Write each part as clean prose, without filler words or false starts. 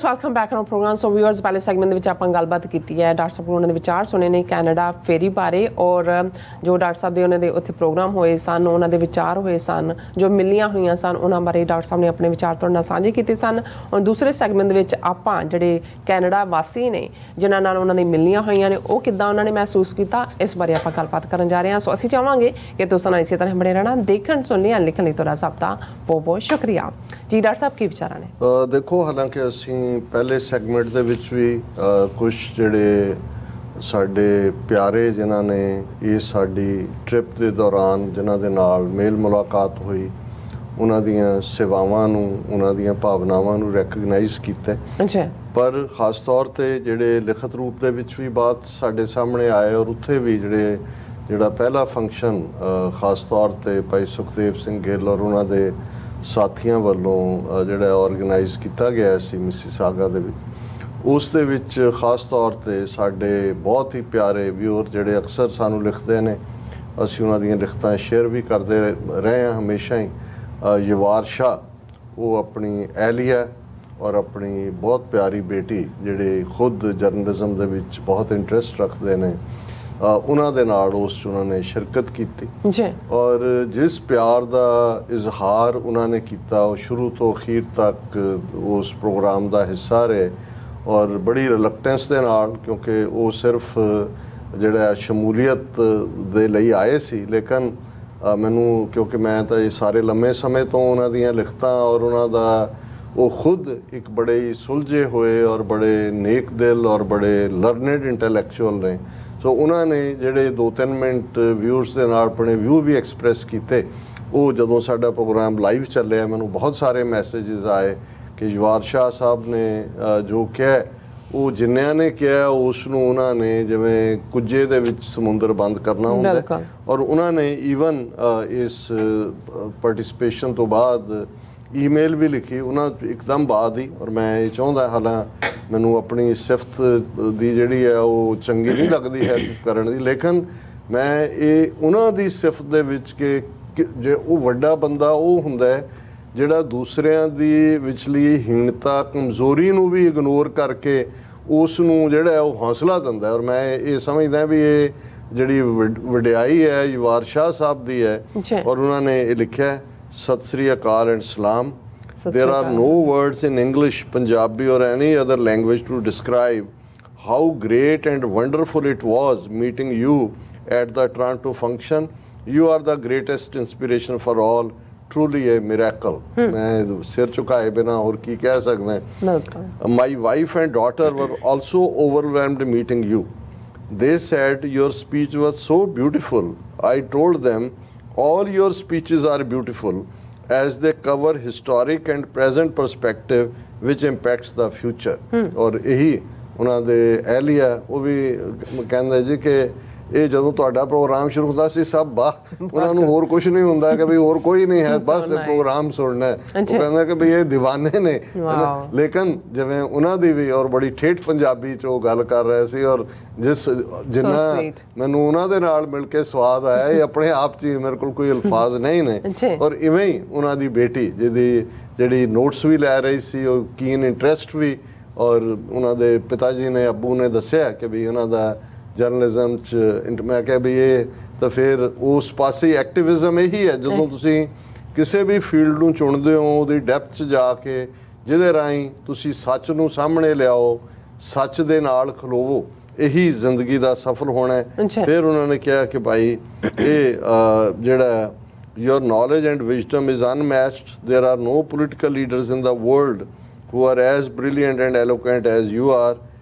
Welcome back on programme. So viewers, ਪਹਿਲੇ segment ਦੇ ਵਿੱਚ ਆਪਾਂ ਗੱਲਬਾਤ ਕੀਤੀ ਹੈ ਡਾਕਟਰ ਸਾਹਿਬ ਕੋਲ ਉਹਨਾਂ ਦੇ ਵਿਚਾਰ ਸੁਣੇ ਨੇ ਕੈਨੇਡਾ ਫੇਰੀ ਬਾਰੇ, ਔਰ ਜੋ ਡਾਕਟਰ ਸਾਹਿਬ ਦੇ ਉਹਨਾਂ ਦੇ ਉੱਥੇ ਪ੍ਰੋਗਰਾਮ ਹੋਏ ਸਨ, ਉਹਨਾਂ ਦੇ ਵਿਚਾਰ ਹੋਏ ਸਨ, ਜੋ ਮਿਲੀਆਂ ਹੋਈਆਂ ਸਨ, ਉਹਨਾਂ ਬਾਰੇ ਡਾਕਟਰ ਸਾਹਿਬ ਨੇ ਆਪਣੇ ਵਿਚਾਰ ਤੁਹਾਡੇ ਨਾਲ ਸਾਂਝੇ ਕੀਤੇ ਸਨ। ਔਰ ਦੂਸਰੇ ਸੈਗਮੈਂਟ ਦੇ ਵਿੱਚ ਆਪਾਂ ਜਿਹੜੇ ਕੈਨੇਡਾ ਵਾਸੀ ਨੇ ਜਿਨ੍ਹਾਂ ਨਾਲ ਉਹਨਾਂ ਨੇ ਮਿਲੀਆਂ ਹੋਈਆਂ ਨੇ, ਉਹ ਕਿੱਦਾਂ ਉਹਨਾਂ ਨੇ ਮਹਿਸੂਸ ਕੀਤਾ, ਇਸ ਬਾਰੇ ਆਪਾਂ ਗੱਲਬਾਤ ਕਰਨ ਜਾ ਰਹੇ ਹਾਂ। ਸੋ ਅਸੀਂ ਚਾਹਾਂਗੇ ਕਿ ਤੁਸੀਂ ਨਾਲ ਇਸੇ ਤਰ੍ਹਾਂ ਬਣੇ ਰਹਿਣਾ। ਦੇਖਣ ਸੁਣਨ ਲਿਖਣ ਲਈ ਤੁਹਾਡਾ ਸਭ ਦਾ ਬਹੁਤ ਬਹੁਤ ਸ਼ੁਕਰੀਆ ਜੀ। ਡਾਕਟਰ ਸਾਹਿਬ ਕੀ ਵਿਚਾਰਾਂ ਨੇ? ਦੇਖੋ, ਹਾਲਾਂਕਿ ਅਸੀਂ ਪਹਿਲੇ ਸੈਗਮੈਂਟ ਦੇ ਵਿੱਚ ਵੀ ਕੁਛ ਜਿਹੜੇ ਸਾਡੇ ਪਿਆਰੇ ਜਿਨ੍ਹਾਂ ਨੇ ਇਹ ਸਾਡੀ ਟ੍ਰਿਪ ਦੇ ਦੌਰਾਨ ਜਿਨ੍ਹਾਂ ਦੇ ਨਾਲ ਮੇਲ ਮੁਲਾਕਾਤ ਹੋਈ, ਉਹਨਾਂ ਦੀਆਂ ਸੇਵਾਵਾਂ ਨੂੰ, ਉਹਨਾਂ ਦੀਆਂ ਭਾਵਨਾਵਾਂ ਨੂੰ ਰੈਕਗਨਾਈਜ਼ ਕੀਤਾ। ਪਰ ਖਾਸ ਤੌਰ 'ਤੇ ਜਿਹੜੇ ਲਿਖਤ ਰੂਪ ਦੇ ਵਿੱਚ ਵੀ ਬਾਤ ਸਾਡੇ ਸਾਹਮਣੇ ਆਏ, ਔਰ ਉੱਥੇ ਵੀ ਜਿਹੜਾ ਪਹਿਲਾ ਫੰਕਸ਼ਨ ਖਾਸ ਤੌਰ 'ਤੇ ਭਾਈ ਸੁਖਦੇਵ ਸਿੰਘ ਗਿੱਲ ਔਰ ਉਹਨਾਂ ਦੇ ਸਾਥੀਆਂ ਵੱਲੋਂ ਜਿਹੜਾ ਆਰਗੇਨਾਈਜ਼ ਕੀਤਾ ਗਿਆ ਸੀ ਮਿਸੀਸਾਗਾ ਦੇ ਵਿੱਚ, ਉਸ ਦੇ ਵਿੱਚ ਖਾਸ ਤੌਰ 'ਤੇ ਸਾਡੇ ਬਹੁਤ ਹੀ ਪਿਆਰੇ ਵਿਊਅਰ ਜਿਹੜੇ ਅਕਸਰ ਸਾਨੂੰ ਲਿਖਦੇ ਨੇ, ਅਸੀਂ ਉਹਨਾਂ ਦੀਆਂ ਲਿਖਤਾਂ ਸ਼ੇਅਰ ਵੀ ਕਰਦੇ ਰਹੇ ਹਾਂ ਹਮੇਸ਼ਾ ਹੀ। ਯਵਾਰ ਸ਼ਾਹ, ਉਹ ਆਪਣੀ ਐਲੀਆ ਔਰ ਆਪਣੀ ਬਹੁਤ ਪਿਆਰੀ ਬੇਟੀ ਜਿਹੜੇ ਖੁਦ ਜਰਨਲਿਜ਼ਮ ਦੇ ਵਿੱਚ ਬਹੁਤ ਇੰਟਰਸਟ ਰੱਖਦੇ ਨੇ, ਉਹਨਾਂ ਦੇ ਨਾਲ ਉਸ 'ਚ ਉਹਨਾਂ ਨੇ ਸ਼ਿਰਕਤ ਕੀਤੀ ਔਰ ਜਿਸ ਪਿਆਰ ਦਾ ਇਜ਼ਹਾਰ ਉਹਨਾਂ ਨੇ ਕੀਤਾ ਉਹ ਸ਼ੁਰੂ ਤੋਂ ਅਖੀਰ ਤੱਕ ਉਸ ਪ੍ਰੋਗਰਾਮ ਦਾ ਹਿੱਸਾ ਰਹੇ, ਔਰ ਬੜੀ ਰਿਲੈਕਟੈਂਸ ਦੇ ਨਾਲ, ਕਿਉਂਕਿ ਉਹ ਸਿਰਫ ਜਿਹੜਾ ਸ਼ਮੂਲੀਅਤ ਦੇ ਲਈ ਆਏ ਸੀ। ਲੇਕਿਨ ਮੈਨੂੰ, ਕਿਉਂਕਿ ਮੈਂ ਤਾਂ ਇਹ ਸਾਰੇ ਲੰਮੇ ਸਮੇਂ ਤੋਂ ਉਹਨਾਂ ਦੀਆਂ ਲਿਖਤਾਂ ਔਰ ਉਹਨਾਂ ਦਾ, ਉਹ ਖੁਦ ਇੱਕ ਬੜੇ ਹੀ ਸੁਲਝੇ ਹੋਏ ਔਰ ਬੜੇ ਨੇਕ ਦਿਲ ਔਰ ਬੜੇ ਲਰਨਡ ਇੰਟੈਲੈਕਚੁਅਲ ਨੇ। ਸੋ ਉਹਨਾਂ ਨੇ ਜਿਹੜੇ 2-3 ਮਿੰਟ ਵਿਊਅਰਸ ਦੇ ਨਾਲ ਆਪਣੇ ਵਿਊ ਵੀ ਐਕਸਪ੍ਰੈਸ ਕੀਤੇ। ਉਹ ਜਦੋਂ ਸਾਡਾ ਪ੍ਰੋਗਰਾਮ ਲਾਈਵ ਚੱਲਿਆ, ਮੈਨੂੰ ਬਹੁਤ ਸਾਰੇ ਮੈਸੇਜਸ ਆਏ ਕਿ ਯਵਾਰ ਸ਼ਾਹ ਸਾਹਿਬ ਨੇ ਜੋ ਕਿਹਾ, ਉਹ ਜਿੰਨਿਆਂ ਨੇ ਕਿਹਾ ਉਸ ਨੂੰ ਉਹਨਾਂ ਨੇ ਜਿਵੇਂ ਕੁੱਜੇ ਦੇ ਵਿੱਚ ਸਮੁੰਦਰ ਬੰਦ ਕਰਨਾ ਹੁੰਦਾ। ਔਰ ਉਹਨਾਂ ਨੇ ਈਵਨ ਇਸ ਪਾਰਟਿਸਿਪੇਸ਼ਨ ਤੋਂ ਬਾਅਦ ਈਮੇਲ ਵੀ ਲਿਖੀ ਉਹਨਾਂ ਇੱਕਦਮ ਬਾਅਦ ਹੀ। ਔਰ ਮੈਂ ਇਹ ਚਾਹੁੰਦਾ, ਹਾਲਾਂ ਮੈਨੂੰ ਆਪਣੀ ਸਿਫਤ ਦੀ ਜਿਹੜੀ ਹੈ ਉਹ ਚੰਗੀ ਨਹੀਂ ਲੱਗਦੀ ਹੈ ਕਰਨ ਦੀ, ਲੇਕਿਨ ਮੈਂ ਇਹ ਉਹਨਾਂ ਦੀ ਸਿਫਤ ਦੇ ਵਿੱਚ ਕਿ ਜੇ ਉਹ ਵੱਡਾ ਬੰਦਾ ਉਹ ਹੁੰਦਾ ਹੈ ਜਿਹੜਾ ਦੂਸਰਿਆਂ ਦੀ ਵਿਚਲੀ ਹੀਣਤਾ ਕਮਜ਼ੋਰੀ ਨੂੰ ਵੀ ਇਗਨੋਰ ਕਰਕੇ ਉਸ ਨੂੰ ਜਿਹੜਾ ਉਹ ਹੌਸਲਾ ਦਿੰਦਾ। ਔਰ ਮੈਂ ਇਹ ਸਮਝਦਾ ਵੀ ਇਹ ਜਿਹੜੀ ਵਡਿਆਈ ਹੈ ਯਵਾਰ ਸ਼ਾਹ ਸਾਹਿਬ ਦੀ ਹੈ। ਔਰ ਉਹਨਾਂ ਨੇ ਇਹ ਲਿਖਿਆ, ਸਤਿ ਸ੍ਰੀ ਅਕਾਲ ਐਂਡ ਸਲਾਮ। There are no words in English, Punjabi or any other language to describe how great and wonderful it was meeting you at the Toronto function. You are the greatest inspiration for all. Truly a miracle. मैं सिर झुकाए बिना और की कह सकते हैं। My wife and daughter were also overwhelmed meeting you. They said your speech was so beautiful. I told them all your speeches are beautiful as they cover historic and present perspective which impacts the future. ਔਰ ਇਹੀ ਉਹਨਾਂ ਦੇ ਐਲੀਆ ਉਹ ਵੀ ਕਹਿੰਦੇ ਜੀ ਕਿ ਇਹ ਜਦੋਂ ਤੁਹਾਡਾ ਪ੍ਰੋਗਰਾਮ ਸ਼ੁਰੂ ਹੁੰਦਾ ਸੀ ਸਭ ਬਾਹ ਉਹਨਾਂ ਨੂੰ ਹੋਰ ਕੁਝ ਨਹੀਂ ਹੁੰਦਾ ਕਿ ਵੀ ਹੋਰ ਕੋਈ ਨਹੀਂ ਹੈ, ਬਸ ਪ੍ਰੋਗਰਾਮ ਸੁਣਨਾ ਹੈ। ਉਹ ਕਹਿੰਦਾ ਕਿ ਵੀ ਇਹ دیਵਾਨੇ ਨੇ। ਲੇਕਿਨ ਜਿਵੇਂ ਉਹਨਾਂ ਦੀ ਵੀ ਔਰ ਬੜੀ ਠੇਠ ਪੰਜਾਬੀ 'ਚ ਉਹ ਗੱਲ ਕਰ ਰਹੇ ਸੀ, ਔਰ ਜਿੰਨਾ ਮੈਨੂੰ ਉਹਨਾਂ ਦੇ ਨਾਲ ਮਿਲ ਕੇ ਸਵਾਦ ਆਇਆ, ਇਹ ਆਪਣੇ ਆਪ 'ਚ ਹੀ ਮੇਰੇ ਕੋਲ ਕੋਈ ਅਲਫਾਜ਼ ਨਹੀਂ ਨੇ। ਔਰ ਇਵੇਂ ਹੀ ਉਹਨਾਂ ਦੀ ਬੇਟੀ ਜਿਹੜੀ ਨੋਟਸ ਵੀ ਲੈ ਰਹੀ ਸੀ, ਉਹ ਕੀਨ ਇੰਟਰਸਟ ਵੀ, ਔਰ ਉਹਨਾਂ ਦੇ ਪਿਤਾ ਜੀ ਨੇ, ਅੱਬੂ ਨੇ ਦੱਸਿਆ ਕਿ ਵੀ ਉਹਨਾਂ ਦਾ ਜਰਨਲਿਜ਼ਮ 'ਚ, ਮੈਂ ਕਿਹਾ ਵੀ ਇਹ ਤਾਂ ਫਿਰ ਉਸ ਪਾਸੇ ਐਕਟਿਵਿਜ਼ਮ ਇਹੀ ਹੈ। ਜਦੋਂ ਤੁਸੀਂ ਕਿਸੇ ਵੀ ਫੀਲਡ ਨੂੰ ਚੁਣਦੇ ਹੋ ਉਹਦੀ ਡੈਪਥ 'ਚ ਜਾ ਕੇ, ਜਿਹਦੇ ਰਾਹੀਂ ਤੁਸੀਂ ਸੱਚ ਨੂੰ ਸਾਹਮਣੇ ਲਿਆਓ, ਸੱਚ ਦੇ ਨਾਲ ਖਲੋਵੋ, ਇਹੀ ਜ਼ਿੰਦਗੀ ਦਾ ਸਫਲ ਹੋਣਾ ਹੈ। ਫਿਰ ਉਹਨਾਂ ਨੇ ਕਿਹਾ ਕਿ ਭਾਈ ਇਹ ਜਿਹੜਾ your knowledge and wisdom is unmatched. There are no political leaders in the world who are as brilliant and eloquent as you are.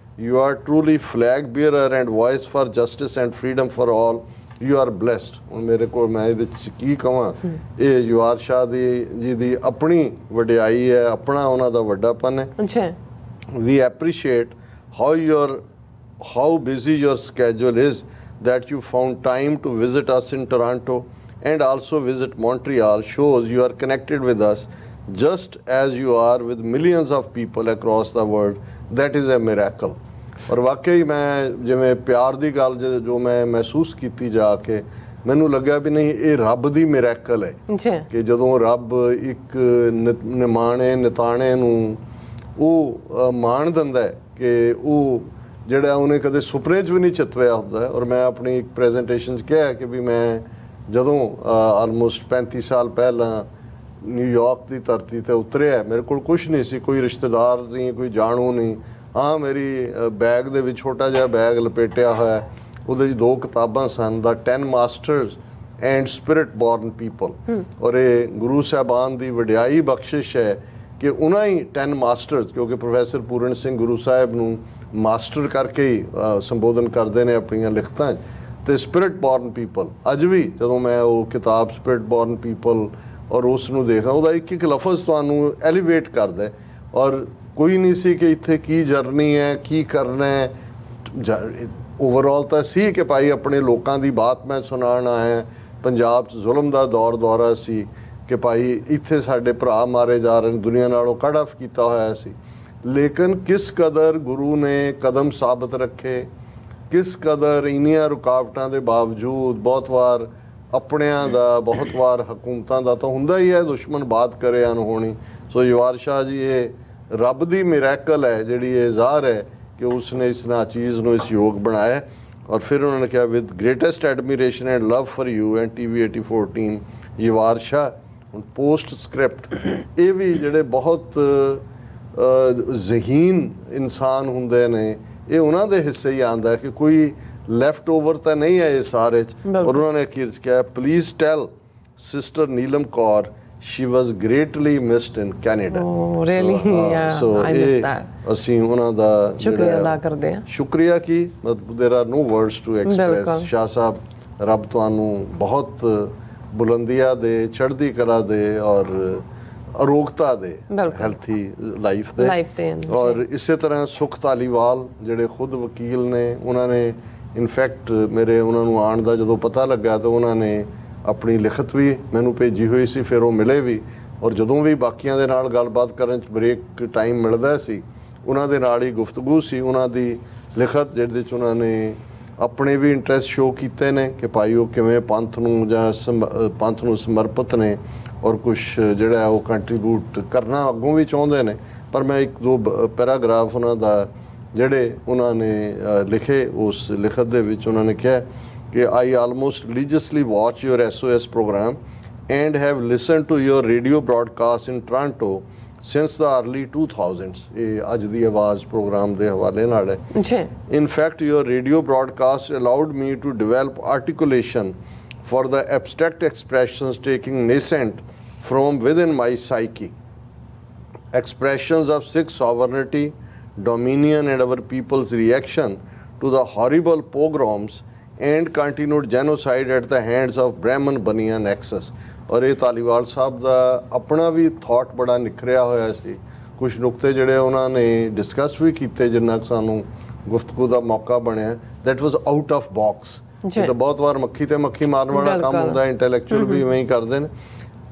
You are truly flag bearer and voice for justice and freedom for all. You are blessed. ਹੁਣ ਮੇਰੇ ਕੋਲ ਮੈਂ ਇਹਦੇ 'ਚ ਕੀ ਕਹਾਂ, ਇਹ ਯਵਾਰ ਸ਼ਾਹ ਜੀ ਦੀ ਆਪਣੀ ਵਡਿਆਈ ਹੈ, ਆਪਣਾ ਉਹਨਾਂ ਦਾ ਵੱਡਾਪਨ ਹੈ। We appreciate how busy your schedule is that you found time to visit us in Toronto and also visit Montreal. Shows you are connected with us just as you are with millions of people across the world. That is a miracle. ਔਰ ਵਾਕਈ ਮੈਂ ਜਿਵੇਂ ਪਿਆਰ ਦੀ ਗੱਲ ਜੋ ਮੈਂ ਮਹਿਸੂਸ ਕੀਤੀ ਜਾ ਕੇ, ਮੈਨੂੰ ਲੱਗਿਆ ਵੀ ਨਹੀਂ, ਇਹ ਰੱਬ ਦੀ ਮਿਰੈਕਲ ਹੈ ਕਿ ਜਦੋਂ ਰੱਬ ਇੱਕ ਨਿਮਾਣੇ ਨਿਤਾਣੇ ਨੂੰ ਉਹ ਮਾਣ ਦਿੰਦਾ ਹੈ ਕਿ ਉਹ ਜਿਹੜਾ ਉਹਨੇ ਕਦੇ ਸੁਪਨੇ 'ਚ ਵੀ ਨਹੀਂ ਚਿਤਵਿਆ ਹੁੰਦਾ ਹੈ। ਔਰ ਮੈਂ ਆਪਣੀ ਇੱਕ ਪ੍ਰੈਜੈਂਟੇਸ਼ਨ 'ਚ ਕਿਹਾ ਕਿ ਵੀ ਮੈਂ ਜਦੋਂ ਆਲਮੋਸਟ 35 ਸਾਲ ਪਹਿਲਾਂ ਨਿਊਯਾਰਕ ਦੀ ਧਰਤੀ 'ਤੇ ਉਤਰਿਆ, ਮੇਰੇ ਕੋਲ ਕੁਛ ਨਹੀਂ ਸੀ, ਕੋਈ ਰਿਸ਼ਤੇਦਾਰ ਨਹੀਂ, ਕੋਈ ਜਾਣੂ ਨਹੀਂ। ਹਾਂ, ਮੇਰੀ ਬੈਗ ਦੇ ਵਿੱਚ ਛੋਟਾ ਜਿਹਾ ਬੈਗ ਲਪੇਟਿਆ ਹੋਇਆ, ਉਹਦੇ 'ਚ 2 ਕਿਤਾਬਾਂ ਸਨ, ਦਾ 10 masters and spirit born people. ਔਰ ਇਹ ਗੁਰੂ ਸਾਹਿਬਾਨ ਦੀ ਵਡਿਆਈ ਬਖਸ਼ਿਸ਼ ਹੈ ਕਿ ਉਹਨਾਂ ਹੀ 10 ਮਾਸਟਰਸ, ਕਿਉਂਕਿ ਪ੍ਰੋਫੈਸਰ ਪੂਰਨ ਸਿੰਘ ਗੁਰੂ ਸਾਹਿਬ ਨੂੰ ਮਾਸਟਰ ਕਰਕੇ ਹੀ ਸੰਬੋਧਨ ਕਰਦੇ ਨੇ ਆਪਣੀਆਂ ਲਿਖਤਾਂ 'ਚ, ਅਤੇ ਸਪਿਰਿਟ ਬੋਰਨ ਪੀਪਲ। ਅੱਜ ਵੀ ਜਦੋਂ ਮੈਂ ਉਹ ਕਿਤਾਬ ਸਪਿਰਿਟ ਬੋਰਨ ਪੀਪਲ ਔਰ ਉਸ ਨੂੰ ਦੇਖਾਂ, ਉਹਦਾ ਇੱਕ ਇੱਕ ਲਫ਼ਜ਼ ਤੁਹਾਨੂੰ ਐਲੀਵੇਟ ਕਰਦਾ। ਔਰ ਕੋਈ ਨਹੀਂ ਸੀ ਕਿ ਇੱਥੇ ਕੀ ਜਰਨੀ ਹੈ, ਕੀ ਕਰਨਾ ਹੈ। ਓਵਰਆਲ ਤਾਂ ਸੀ ਕਿ ਭਾਈ ਆਪਣੇ ਲੋਕਾਂ ਦੀ ਬਾਤ ਮੈਂ ਸੁਣਾਉਣ ਆਇਆ। ਪੰਜਾਬ 'ਚ ਜ਼ੁਲਮ ਦਾ ਦੌਰਾ ਸੀ ਕਿ ਭਾਈ ਇੱਥੇ ਸਾਡੇ ਭਰਾ ਮਾਰੇ ਜਾ ਰਹੇ ਨੇ, ਦੁਨੀਆ ਨਾਲੋਂ ਕੱਢ ਆਫ ਕੀਤਾ ਹੋਇਆ ਸੀ। ਲੇਕਿਨ ਕਿਸ ਕਦਰ ਗੁਰੂ ਨੇ ਕਦਮ ਸਾਬਤ ਰੱਖੇ, ਕਿਸ ਕਦਰ ਇੰਨੀਆਂ ਰੁਕਾਵਟਾਂ ਦੇ ਬਾਵਜੂਦ, ਬਹੁਤ ਵਾਰ ਆਪਣਿਆਂ ਦਾ, ਬਹੁਤ ਵਾਰ ਹਕੂਮਤਾਂ ਦਾ ਤਾਂ ਹੁੰਦਾ ਹੀ ਹੈ, ਦੁਸ਼ਮਣ ਬਾਤ ਕਰੇ ਅਨਹੋਣੀ। ਸੋ ਯਵਾਰ ਸ਼ਾਹ ਜੀ, ਇਹ ਰੱਬ ਦੀ ਮਿਰੈਕਲ ਹੈ ਜਿਹੜੀ ਇਹ ਜ਼ਾਹਰ ਹੈ ਕਿ ਉਸਨੇ ਇਸ ਨਾਚੀਜ਼ ਨੂੰ ਇਸ ਯੋਗ ਬਣਾਇਆ। ਔਰ ਫਿਰ ਉਹਨਾਂ ਨੇ ਕਿਹਾ, with greatest admiration and love for you and TV84 team, Yawar Shah. ਹੁਣ ਪੋਸਟ ਸਕ੍ਰਿਪਟ, ਇਹ ਵੀ ਜਿਹੜੇ ਬਹੁਤ ਜ਼ਹੀਨ ਇਨਸਾਨ ਹੁੰਦੇ ਨੇ, ਇਹ ਉਹਨਾਂ ਦੇ ਹਿੱਸੇ ਹੀ ਆਉਂਦਾ ਕਿ ਕੋਈ ਲੈਫਟ ਓਵਰ ਤਾਂ ਨਹੀਂ ਹੈ ਇਹ ਸਾਰੇ 'ਚ। ਔਰ ਉਹਨਾਂ ਨੇ ਅਖੀਰ 'ਚ ਕਿਹਾ, please tell sister Neelam Kaur she was greatly missed in Canada. Oh, really? Yeah, I missed that. ਅਸੀਂ ਉਹਨਾਂ ਦਾ ਸ਼ੁਕਰੀਆ ਅਦਾ ਕਰਦੇ ਹਾਂ। ਸ਼ੁਕਰੀਆ ਕੀ, there are no words to express. ਸ਼ਾਹ ਸਾਹਿਬ, ਰੱਬ ਤੁਹਾਨੂੰ ਬਹੁਤ ਬੁਲੰਦੀਆਂ ਦੇ, ਚੜ੍ਹਦੀ ਕਲਾ ਦੇ ਔਰ ਅਰੋਗਤਾ ਦੇ, ਹੈਲਥੀ ਲਾਈਫ ਦੇ। ਔਰ ਇਸੇ ਤਰ੍ਹਾਂ ਸੁਖ ਧਾਲੀਵਾਲ ਜਿਹੜੇ ਖੁਦ ਵਕੀਲ ਨੇ, ਉਹਨਾਂ ਨੇ ਇਨਫੈਕਟ ਮੇਰੇ ਉਹਨਾਂ ਨੂੰ ਆਉਣ ਦਾ ਜਦੋਂ ਪਤਾ ਲੱਗਾ ਤਾਂ ਉਹਨਾਂ ਨੇ ਆਪਣੀ ਲਿਖਤ ਵੀ ਮੈਨੂੰ ਭੇਜੀ ਹੋਈ ਸੀ, ਫਿਰ ਉਹ ਮਿਲੇ ਵੀ। ਔਰ ਜਦੋਂ ਵੀ ਬਾਕੀਆਂ ਦੇ ਨਾਲ ਗੱਲਬਾਤ ਕਰਨ 'ਚ ਬ੍ਰੇਕ ਟਾਈਮ ਮਿਲਦਾ ਸੀ, ਉਹਨਾਂ ਦੇ ਨਾਲ ਹੀ ਗੁਫ਼ਤਗੂ ਸੀ। ਉਹਨਾਂ ਦੀ ਲਿਖਤ ਜਿਹਦੇ 'ਚ ਉਹਨਾਂ ਨੇ ਆਪਣੇ ਵੀ ਇੰਟਰਸਟ ਸ਼ੋਅ ਕੀਤੇ ਨੇ ਕਿ ਭਾਈ ਉਹ ਕਿਵੇਂ ਪੰਥ ਨੂੰ ਜਾਂ ਪੰਥ ਨੂੰ ਸਮਰਪਿਤ ਨੇ ਔਰ ਕੁਛ ਜਿਹੜਾ ਉਹ ਕੰਟਰੀਬਿਊਟ ਕਰਨਾ ਅੱਗੋਂ ਵੀ ਚਾਹੁੰਦੇ ਨੇ। ਪਰ ਮੈਂ 1-2 ਪੈਰਾਗ੍ਰਾਫ ਉਹਨਾਂ ਦਾ ਜਿਹੜੇ ਉਹਨਾਂ ਨੇ ਲਿਖੇ, ਉਸ ਲਿਖਤ ਦੇ ਵਿੱਚ ਉਹਨਾਂ ਨੇ ਕਿਹਾ ਕਿ I almost religiously watch your SOS program and have listened to your radio broadcast in Toronto since the early 2000s. ਇਹ ਅੱਜ ਦੀ ਆਵਾਜ਼ ਪ੍ਰੋਗਰਾਮ ਦੇ ਹਵਾਲੇ ਨਾਲ ਹੈ। In fact, your radio broadcast allowed me to develop articulation for the abstract expressions taking nascent from within my psyche. Expressions of Sikh sovereignty, dominion and our people's reaction to the horrible pogroms and continued genocide at the hands of Brahmin Baniyan Axis. ਔਰ ਇਹ ਧਾਲੀਵਾਲ ਸਾਹਿਬ ਦਾ ਆਪਣਾ ਵੀ thought ਬੜਾ ਨਿਖਰਿਆ ਹੋਇਆ ਸੀ। ਕੁਛ ਨੁਕਤੇ ਜਿਹੜੇ ਉਹਨਾਂ ਨੇ ਡਿਸਕਸ ਵੀ ਕੀਤੇ, ਜਿੰਨਾ ਕੁ ਸਾਨੂੰ ਗੁਫ਼ਤਗੂ ਦਾ ਮੌਕਾ ਬਣਿਆ, that was out of box. ਇਹ ਤਾਂ ਬਹੁਤ ਵਾਰ ਮੱਖੀ ਤੇ ਮੱਖੀ ਮਾਰਨ ਵਾਲਾ ਕੰਮ ਹੁੰਦਾ, ਇੰਟੈਲੈਕਚੁਅਲ ਵੀ ਇਵੇਂ ਹੀ ਕਰਦੇ ਨੇ।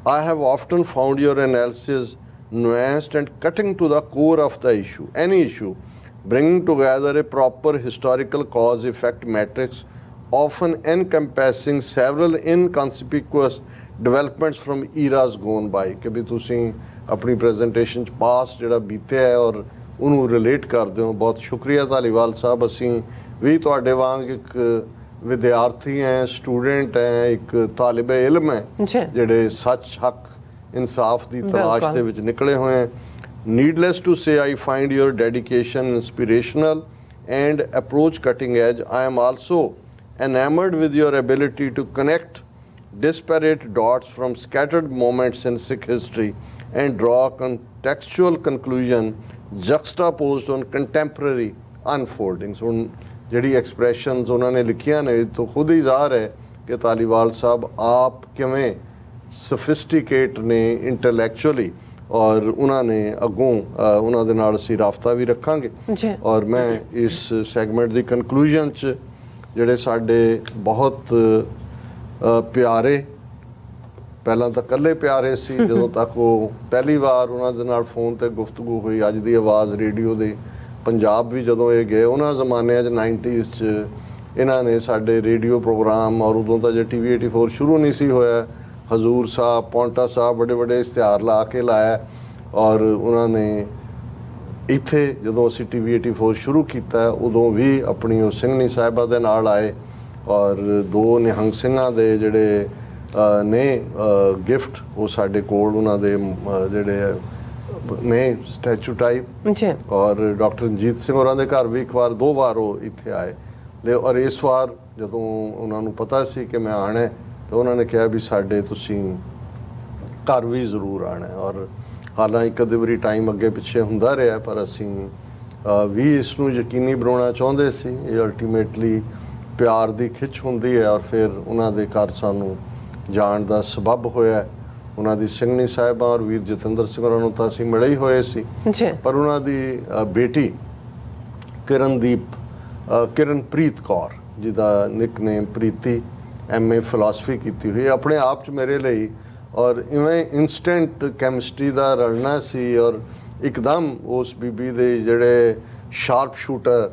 I have often found your analysis nuanced and cutting to the core of the issue, any issue, bringing together a proper historical cause-effect matrix, often encompassing several inconspicuous developments from eras gone by। ਕਿ ਵੀ ਤੁਸੀਂ ਆਪਣੀ presentation 'ਚ past ਜਿਹੜਾ ਬੀਤਿਆ ਹੈ ਔਰ ਉਹਨੂੰ relate ਕਰਦੇ ਹੋ। ਬਹੁਤ ਸ਼ੁਕਰੀਆ ਧਾਲੀਵਾਲ ਸਾਹਿਬ। ਅਸੀਂ ਵੀ ਤੁਹਾਡੇ ਵਾਂਗ ਇੱਕ ਵਿਦਿਆਰਥੀ ਹੈ, ਸਟੂਡੈਂਟ ਹੈ, ਇੱਕ ਤਾਲਿਬੇ ਇਲਮ ਹੈ ਜਿਹੜੇ ਸੱਚ, ਹੱਕ, ਇਨਸਾਫ ਦੀ ਤਲਾਸ਼ ਦੇ ਵਿੱਚ ਨਿਕਲੇ ਹੋਏ ਹੈ। Needless to say, I find your dedication inspirational and approach cutting edge. I am also enamored with your ability to connect disparate dots from scattered moments in Sikh history and draw contextual conclusion juxtaposed on contemporary unfoldings. ਹੁਣ ਜਿਹੜੀ expressions ਉਹਨਾਂ ਨੇ ਲਿਖੀਆਂ ਨੇ ਤੋਂ ਖੁਦ ਹੀ ਜ਼ਾਹਰ ਹੈ ਕਿ ਧਾਲੀਵਾਲ ਸਾਹਿਬ ਆਪ ਕਿਵੇਂ ਸਫਿਸਟੀਕੇਟ ਨੇ ਇੰਟੈਲੈਕਚੁਅਲੀ, ਔਰ ਉਹਨਾਂ ਨੇ ਅੱਗੋਂ ਉਹਨਾਂ ਦੇ ਨਾਲ ਅਸੀਂ ਰਾਬਤਾ ਵੀ ਰੱਖਾਂਗੇ। ਔਰ ਮੈਂ ਇਸ ਸੈਗਮੈਂਟ ਦੀ ਕਨਕਲੂਜਨ 'ਚ ਜਿਹੜੇ ਸਾਡੇ ਬਹੁਤ ਪਿਆਰੇ, ਪਹਿਲਾਂ ਤਾਂ ਇਕੱਲੇ ਪਿਆਰੇ ਸੀ ਜਦੋਂ ਤੱਕ ਉਹ ਪਹਿਲੀ ਵਾਰ ਉਹਨਾਂ ਦੇ ਨਾਲ ਫੋਨ 'ਤੇ ਗੁਫ਼ਤਗੂ ਹੋਈ, ਅੱਜ ਦੀ ਆਵਾਜ਼ ਰੇਡੀਓ ਦੇ ਪੰਜਾਬ ਵੀ ਜਦੋਂ ਇਹ ਗਏ, ਉਹਨਾਂ ਜ਼ਮਾਨਿਆਂ 'ਚ 90s 'ਚ ਇਹਨਾਂ ਨੇ ਸਾਡੇ ਰੇਡੀਓ ਪ੍ਰੋਗਰਾਮ, ਔਰ ਉਦੋਂ ਤਾਂ ਜੇ TV84 ਸ਼ੁਰੂ ਨਹੀਂ ਸੀ ਹੋਇਆ, ਹਜ਼ੂਰ ਸਾਹਿਬ, ਪੌਂਟਾ ਸਾਹਿਬ ਵੱਡੇ ਵੱਡੇ ਇਸ਼ਤਿਹਾਰ ਲਾ ਕੇ ਲਾਇਆ। ਔਰ ਉਹਨਾਂ ਨੇ ਇੱਥੇ ਜਦੋਂ ਅਸੀਂ TV84 ਸ਼ੁਰੂ ਕੀਤਾ ਉਦੋਂ ਵੀ ਆਪਣੀ ਉਹ ਸਿੰਘਣੀ ਸਾਹਿਬਾਂ ਦੇ ਨਾਲ ਆਏ ਔਰ 2 ਨਿਹੰਗ ਸਿੰਘਾਂ ਦੇ ਜਿਹੜੇ ਨੇ ਗਿਫਟ ਉਹ ਸਾਡੇ ਕੋਲ ਉਹਨਾਂ ਦੇ ਜਿਹੜੇ ਨੇ ਸਟੈਚੂ ਟਾਈਪ ਔਰ ਡਾਕਟਰ ਰਣਜੀਤ ਸਿੰਘ ਹੋਰਾਂ ਦੇ ਘਰ ਵੀ ਇੱਕ ਵਾਰ 2 ਵਾਰ ਉਹ ਇੱਥੇ ਆਏ ਤੇ ਔਰ ਇਸ ਵਾਰ ਜਦੋਂ ਉਹਨਾਂ ਨੂੰ ਪਤਾ ਸੀ ਕਿ ਮੈਂ ਆਣਾ ਤਾਂ ਉਹਨਾਂ ਨੇ ਕਿਹਾ ਵੀ ਸਾਡੇ ਤੁਸੀਂ ਘਰ ਵੀ ਜ਼ਰੂਰ ਆਣਾ ਔਰ ਹਾਲਾਂਕਿ ਕਦੇ ਵਾਰੀ ਟਾਈਮ ਅੱਗੇ ਪਿੱਛੇ ਹੁੰਦਾ ਰਿਹਾ ਪਰ ਅਸੀਂ ਵੀ ਇਸ ਨੂੰ ਯਕੀਨੀ ਬਣਾਉਣਾ ਚਾਹੁੰਦੇ ਸੀ। ਇਹ ਅਲਟੀਮੇਟਲੀ ਪਿਆਰ ਦੀ ਖਿੱਚ ਹੁੰਦੀ ਹੈ ਔਰ ਫਿਰ ਉਹਨਾਂ ਦੇ ਘਰ ਸਾਨੂੰ ਜਾਣ ਦਾ ਸਬੱਬ ਹੋਇਆ। ਉਹਨਾਂ ਦੀ ਸਿੰਘਣੀ ਸਾਹਿਬਾਂ ਔਰ ਵੀਰ ਜਤਿੰਦਰ ਸਿੰਘ ਹੋਰਾਂ ਨੂੰ ਤਾਂ ਅਸੀਂ ਮਿਲੇ ਹੀ ਹੋਏ ਸੀ ਪਰ ਉਹਨਾਂ ਦੀ ਬੇਟੀ ਕਿਰਨਪ੍ਰੀਤ ਕੌਰ ਜਿਹਦਾ ਨਿਕਨੇਮ ਪ੍ਰੀਤੀ MA ਫਿਲਾਸਫੀ ਕੀਤੀ ਹੋਈ ਆਪਣੇ ਆਪ 'ਚ ਮੇਰੇ ਲਈ ਔਰ ਇਵੇਂ ਇਨਸਟੈਂਟ ਕੈਮਿਸਟਰੀ ਦਾ ਰਲਣਾ ਸੀ ਔਰ ਇੱਕਦਮ ਉਸ ਬੀਬੀ ਦੇ ਜਿਹੜੇ ਸ਼ਾਰਪ ਸ਼ੂਟਰ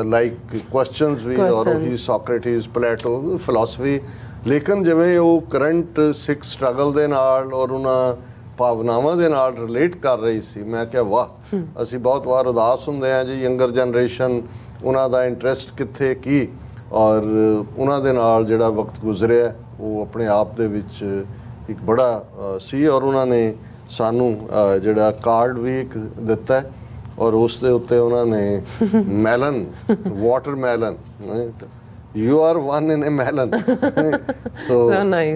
ਲਾਈਕ ਕੁਐਸਚਨਸ ਵੀ ਔਰ ਉਹੀ ਸੋਕਰੇਟਿਸ ਪਲੇਟੋ ਫਿਲਾਸਫੀ ਲੇਕਿਨ ਜਿਵੇਂ ਉਹ ਕਰੰਟ ਸਿੱਖ ਸਟਰਗਲ ਦੇ ਨਾਲ ਔਰ ਉਹਨਾਂ ਭਾਵਨਾਵਾਂ ਦੇ ਨਾਲ ਰਿਲੇਟ ਕਰ ਰਹੀ ਸੀ ਮੈਂ ਕਿਹਾ ਵਾਹ ਅਸੀਂ ਬਹੁਤ ਵਾਰ ਉਦਾਸ ਹੁੰਦੇ ਹਾਂ ਜੀ ਯੰਗਰ ਜਨਰੇਸ਼ਨ ਉਹਨਾਂ ਦਾ ਇੰਟਰਸਟ ਕਿੱਥੇ ਕੀ ਔਰ ਉਹਨਾਂ ਦੇ ਨਾਲ ਜਿਹੜਾ ਵਕਤ ਗੁਜ਼ਰਿਆ ਉਹ ਆਪਣੇ ਆਪ ਦੇ ਵਿੱਚ ਇੱਕ ਬੜਾ ਸੀ ਔਰ ਉਹਨਾਂ ਨੇ ਸਾਨੂੰ ਜਿਹੜਾ ਕਾਰਡ ਵੀ ਇੱਕ ਦਿੱਤਾ ਔਰ ਉਸ ਦੇ ਉੱਤੇ ਉਹਨਾਂ ਨੇ melon watermelon you are one in a melon so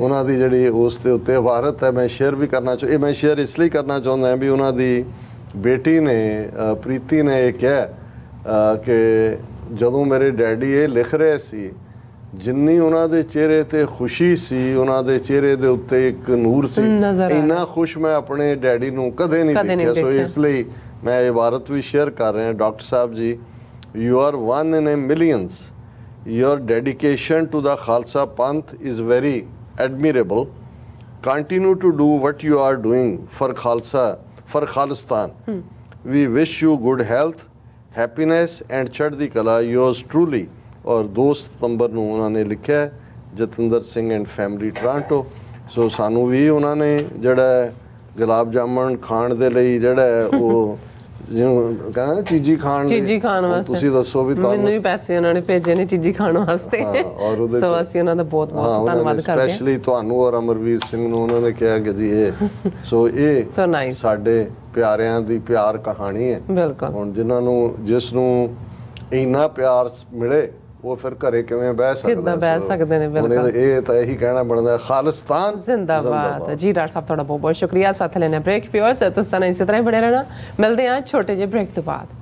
ਉਹਨਾਂ ਦੀ ਜਿਹੜੀ ਉਸ ਦੇ ਉੱਤੇ ਇਬਾਰਤ ਹੈ ਮੈਂ ਸ਼ੇਅਰ ਵੀ ਕਰਨਾ ਇਹ ਮੈਂ ਸ਼ੇਅਰ ਇਸ ਲਈ ਕਰਨਾ ਚਾਹੁੰਦਾ ਹਾਂ ਵੀ ਉਹਨਾਂ ਦੀ ਬੇਟੀ ਨੇ ਪ੍ਰੀਤੀ ਨੇ ਇਹ ਕਿਹਾ ਕਿ ਜਦੋਂ ਮੇਰੇ ਡੈਡੀ ਇਹ ਲਿਖ ਰਹੇ ਸੀ ਜਿੰਨੀ ਉਹਨਾਂ ਦੇ ਚਿਹਰੇ ਤੇ ਖੁਸ਼ੀ ਸੀ ਉਹਨਾਂ ਦੇ ਚਿਹਰੇ ਦੇ ਉੱਤੇ ਇੱਕ ਨੂਰ ਸੀ ਇੰਨਾ ਖੁਸ਼ ਮੈਂ ਆਪਣੇ ਡੈਡੀ ਨੂੰ ਕਦੇ ਨਹੀਂ ਦੇਖਿਆ ਸੋ ਇਸ ਲਈ ਮੈਂ ਇਹ ਇਬਾਰਤ ਵੀ ਸ਼ੇਅਰ ਕਰ ਰਿਹਾ ਡਾਕਟਰ ਸਾਹਿਬ ਜੀ you are one in a millions your dedication to the Khalsa Panth is very admirable. Continue to do what you are doing for Khalsa, for Khalistan. We wish you good health, happiness and chaddi kala. Yours truly. और 2 ਸਤੰਬਰ ਨੂੰ ਉਹਨਾਂ ਨੇ ਲਿਖਿਆ Jatinder Singh and family Toronto so ਸਾਨੂੰ ਵੀ ਉਹਨਾਂ ਨੇ ਜਿਹੜਾ ਗੁਲਾਬ ਜਾਮਣ ਖਾਣ ਦੇ ਲਈ ਜਿਹੜਾ ਉਹ ਜਿਹਨੂੰ ਕਹਿੰਦਾ ਚੀਜ਼ੀ ਖਾਣ ਵਾਸਤੇ ਤੁਸੀਂ ਦੱਸੋ ਵੀ ਮੈਨੂੰ ਵੀ ਪੈਸੇ ਉਹਨਾਂ ਨੇ ਭੇਜੇ ਨੇ ਚੀਜ਼ੀ ਖਾਣ ਵਾਸਤੇ ਸੋ ਅਸੀਂ ਉਹਨਾਂ ਦਾ ਬਹੁਤ ਬਹੁਤ ਧੰਨਵਾਦ ਕਰਦੇ ਹਾਂ ਸਪੈਸ਼ਲੀ ਤੁਹਾਨੂੰ ਔਰ ਅਮਰਵੀਰ ਸਿੰਘ ਨੂੰ ਉਹਨਾਂ ਨੇ ਕਿਹਾ ਕਿ ਜੀ ਇਹ ਸੋ ਇਹ ਸਾਡੇ ਪਿਆਰਿਆਂ ਦੀ ਪਿਆਰ ਕਹਾਣੀ ਹੈ ਬਿਲਕੁਲ ਹੁਣ ਜਿਨ੍ਹਾਂ ਨੂੰ ਜਿਸ ਨੂੰ ਇੰਨਾ ਪਿਆਰ ਮਿਲੇ ਉਹ ਫਿਰ ਘਰੇ ਕਿਵੇਂ ਬਹਿ ਸਕਦੇ ਨੇ ਬਿਲਕੁਲ ਇਹ ਤਾਂ ਇਹੀ ਕਹਿਣਾ ਬਣਦਾ ਖਾਲਿਸਤਾਨ ਜ਼ਿੰਦਾਬਾਦ ਜੀ ਡਾਕਟਰ ਸਾਹਿਬ ਤੁਹਾਡਾ ਬਹੁਤ ਬਹੁਤ ਸ਼ੁਕਰੀਆ ਸਾਥ ਲੈਣਾ ਬ੍ਰੇਕ ਪਿਓਰਸ ਤੁਸੀਂ ਇਸੇ ਤਰ੍ਹਾਂ ਹੀ ਬਣੇ ਰਹਿਣਾ ਮਿਲਦੇ ਹਾਂ ਛੋਟੇ ਜਿਹੇ ਬ੍ਰੇਕ ਤੋਂ ਬਾਅਦ